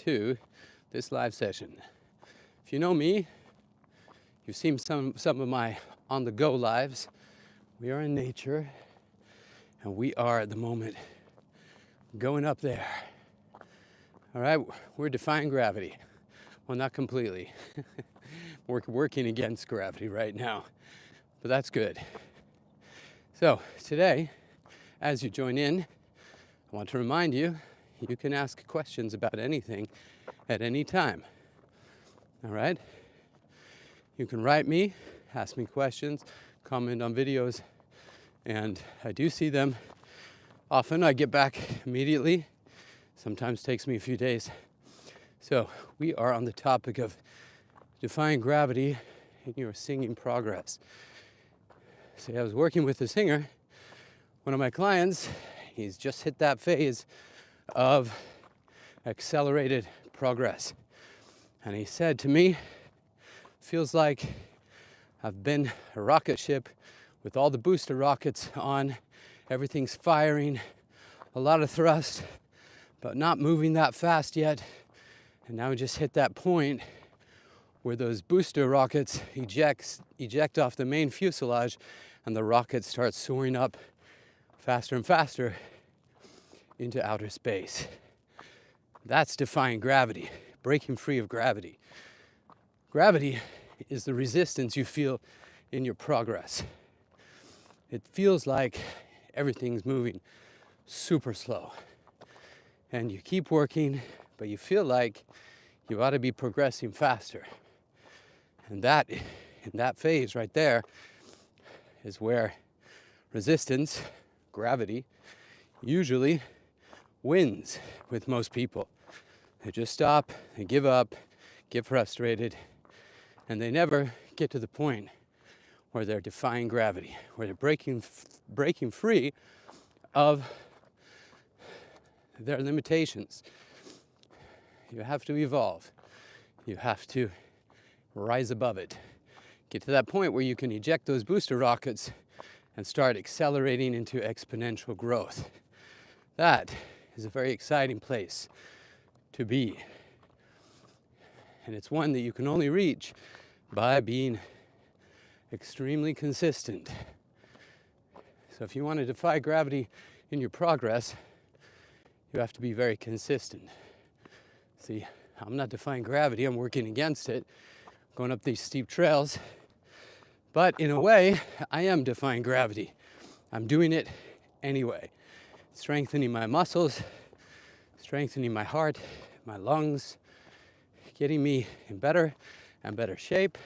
to this live session. If you know me, you've seen some of my on-the-go lives. We are in nature, and we are at the moment going up there. All right, we're defying gravity. Well, not completely. We're working against gravity right now, but that's good. So today, as you join in, I want to remind you, you can ask questions about anything at any time. All right? You can write me, ask me questions, comment on videos, and I do see them. Often I get back immediately. Sometimes takes me a few days. So we are on the topic of defying gravity in your singing progress. See, I was working with a singer, one of my clients. He's just hit that phase of accelerated progress. And he said to me, feels like I've been a rocket ship with all the booster rockets on, everything's firing, a lot of thrust, but not moving that fast yet. And now we just hit that point where those booster rockets eject off the main fuselage, and the rocket starts soaring up faster and faster into outer space. That's defying gravity, breaking free of gravity. Gravity is the resistance you feel in your progress. It feels like everything's moving super slow. And you keep working, but you feel like you ought to be progressing faster. And that, in that phase right there, is where resistance, gravity, usually wins with most people. They just stop, they give up, get frustrated, and they never get to the point where they're defying gravity, where they're breaking free of their limitations. You have to evolve. You have to rise above it. Get to that point where you can eject those booster rockets and start accelerating into exponential growth. That is a very exciting place to be. And it's one that you can only reach by being extremely consistent. So if you want to defy gravity in your progress, you have to be very consistent. See, I'm not defying gravity, I'm working against it, going up these steep trails. But in a way, I am defying gravity. I'm doing it anyway. Strengthening my muscles, strengthening my heart, my lungs, getting me in better and better shape.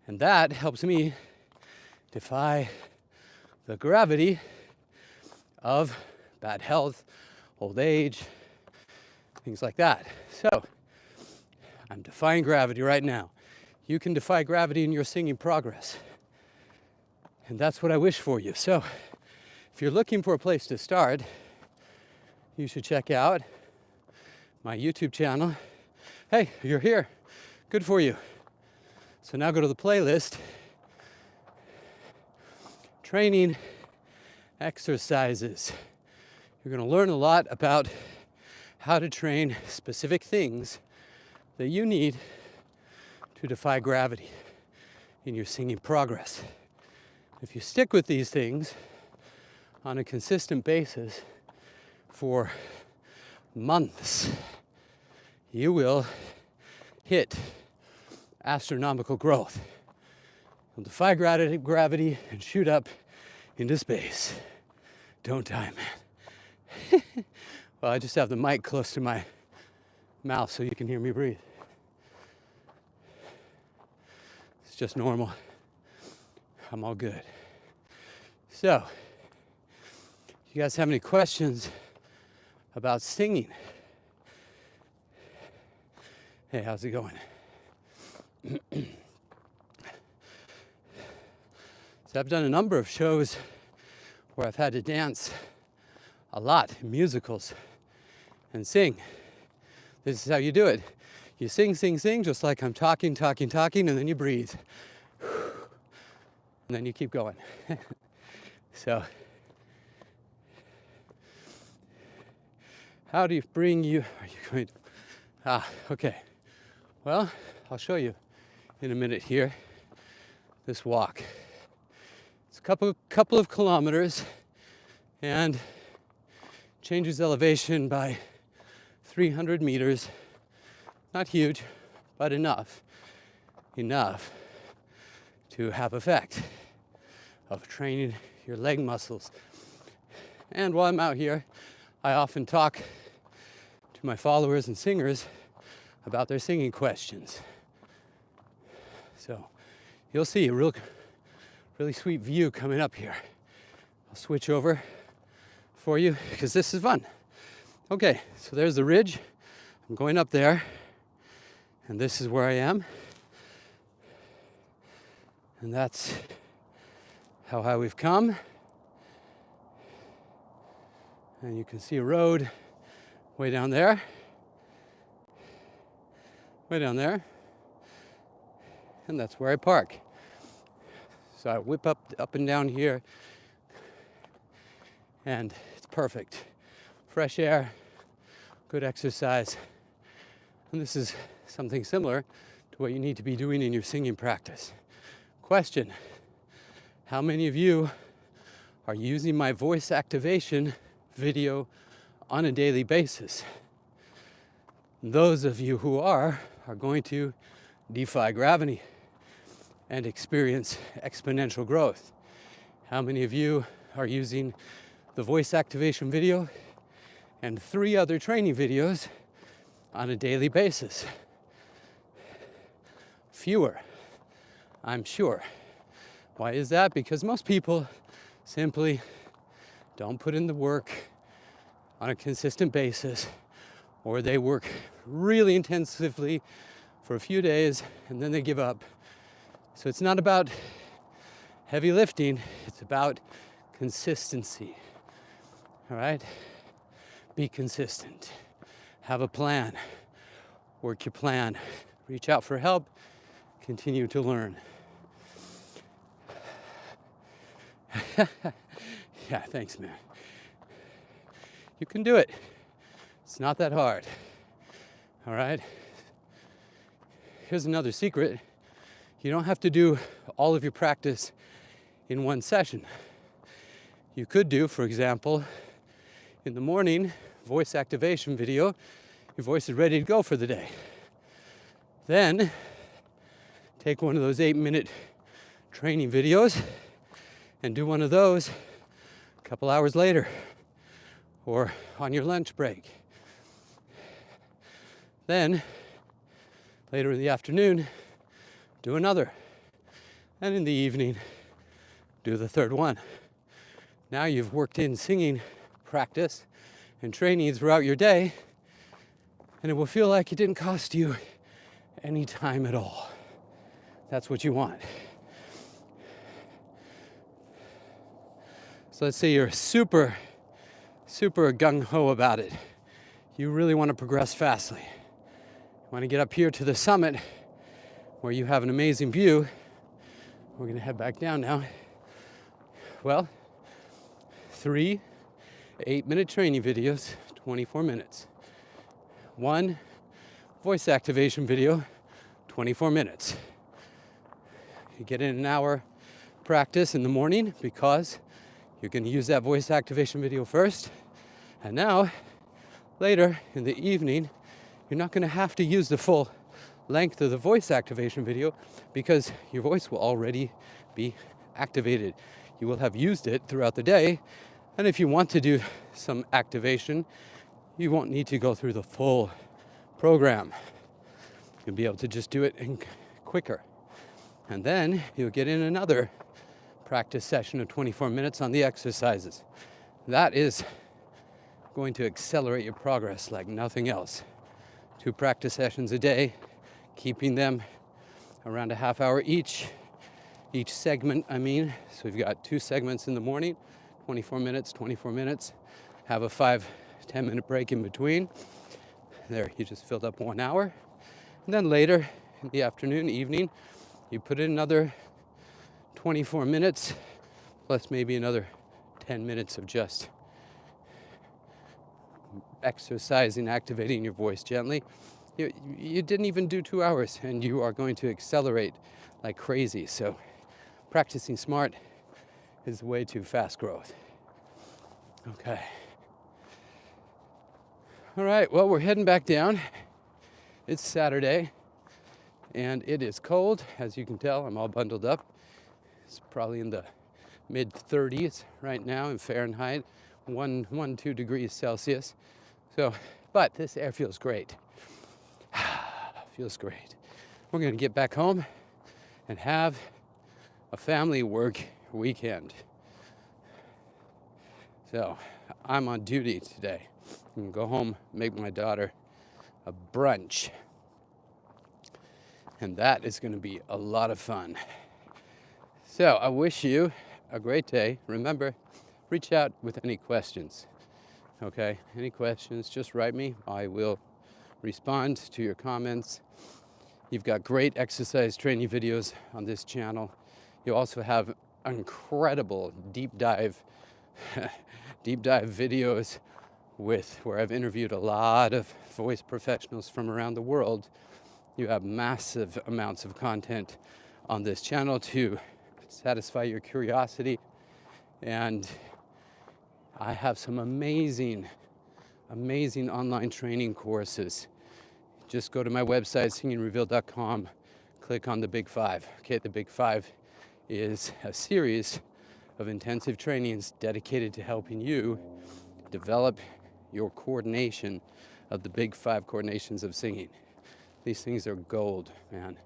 And that helps me defy the gravity of bad health, old age, things like that. So, I'm defying gravity right now. You can defy gravity in your singing progress. And that's what I wish for you. So, if you're looking for a place to start, you should check out my YouTube channel. Hey, you're here. Good for you. So now go to the playlist. Training exercises. You're going to learn a lot about how to train specific things that you need to defy gravity in your singing progress. If you stick with these things on a consistent basis for months, you will hit astronomical growth. You'll defy gravity and shoot up into space. Don't die, man. Well, I just have the mic close to my mouth so you can hear me breathe. It's just normal. I'm all good. So, you guys have any questions about singing? Hey, how's it going? So I've done a number of shows where I've had to dance a lot in musicals and sing. This is how you do it. You sing, just like I'm talking, and then you breathe. And then you keep going. So, how do you bring you, are you going to Okay. Well, I'll show you in a minute here this walk. It's a couple of kilometers and changes elevation by 300 meters. Not huge, but enough to have effect of training your leg muscles. And while I'm out here, I often talk to my followers and singers about their singing questions. So you'll see a really sweet view coming up here. I'll switch over for you because this is fun. Okay, so there's the ridge. I'm going up there, and this is where I am. And that's how high we've come. And you can see a road way down there. Way down there. And that's where I park. So I whip up and down here, and it's perfect. Fresh air, good exercise. And this is something similar to what you need to be doing in your singing practice. Question: how many of you are using my voice activation video on a daily basis? Those of you who are going to defy gravity and experience exponential growth. How many of you are using the voice activation video and 3 other training videos on a daily basis? Fewer, I'm sure. Why is that? Because most people simply don't put in the work on a consistent basis, or they work really intensively for a few days and then they give up. So it's not about heavy lifting, it's about consistency. All right? Be consistent. Have a plan. Work your plan. Reach out for help. Continue to learn. Yeah, thanks, man. You can do it. It's not that hard. All right? Here's another secret. You don't have to do all of your practice in one session. You could do, for example, in the morning, voice activation video, your voice is ready to go for the day. Then, take one of those 8-minute training videos and do one of those a couple hours later or on your lunch break. Then, later in the afternoon, do another. And in the evening, do the third one. Now you've worked in singing practice and training throughout your day, and it will feel like it didn't cost you any time at all. That's what you want. So let's say you're super gung-ho about it. You really want to progress fastly. You want to get up here to the summit where you have an amazing view. We're going to head back down now. Well, 3 8-minute training videos, 24 minutes. 1 voice activation video, 24 minutes. You get in an hour practice in the morning because you're going to use that voice activation video first. And now, later in the evening, you're not going to have to use the full length of the voice activation video because your voice will already be activated. You will have used it throughout the day. And if you want to do some activation, you won't need to go through the full program. You'll be able to just do it quicker. And then you'll get in another practice session of 24 minutes on the exercises. That is going to accelerate your progress like nothing else. 2 practice sessions a day, keeping them around a half hour each segment, So we've got 2 segments in the morning, 24 minutes, have a 5-10 minute break in between. There, you just filled up 1 hour. And then later in the afternoon, evening, you put in another 24 minutes, plus maybe another 10 minutes of just exercising, activating your voice gently. You didn't even do 2 hours and you are going to accelerate like crazy. So practicing smart is way too fast growth. Okay. All right, well, we're heading back down. It's Saturday and it is cold. As you can tell, I'm all bundled up. It's probably in the mid 30s right now in Fahrenheit, 2 degrees Celsius. So, but this air feels great. Feels great. We're gonna get back home and have a family work weekend. So I'm on duty today. I'm gonna go home, make my daughter a brunch. And that is gonna be a lot of fun. So I wish you a great day. Remember, reach out with any questions. Okay, any questions, just write me. I will respond to your comments. You've got great exercise training videos on this channel. You also have incredible deep dive videos where I've interviewed a lot of voice professionals from around the world. You have massive amounts of content on this channel to satisfy your curiosity. And I have some amazing online training courses. Just go to my website, singingrevealed.com, click on the Big Five. Okay, the Big Five is a series of intensive trainings dedicated to helping you develop your coordination of the Big Five coordinations of singing. These things are gold, man.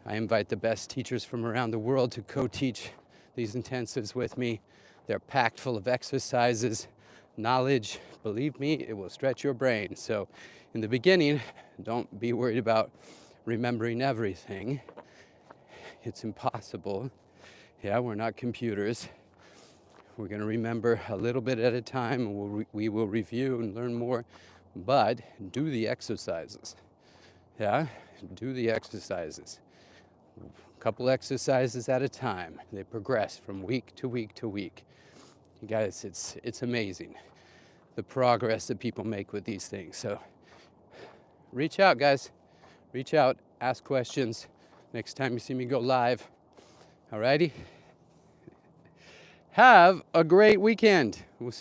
I invite the best teachers from around the world to co-teach these intensives with me. They're packed full of exercises, knowledge. Believe me, it will stretch your brain. So in the beginning, don't be worried about remembering everything. It's impossible. Yeah, we're not computers. We're going to remember a little bit at a time, and we will review and learn more. But do the exercises. Yeah, do the exercises. A couple exercises at a time. They progress from week to week to week. You guys, it's amazing the progress that people make with these things. So reach out, guys. Reach out, ask questions next time you see me go live. Alrighty? Have a great weekend. We'll see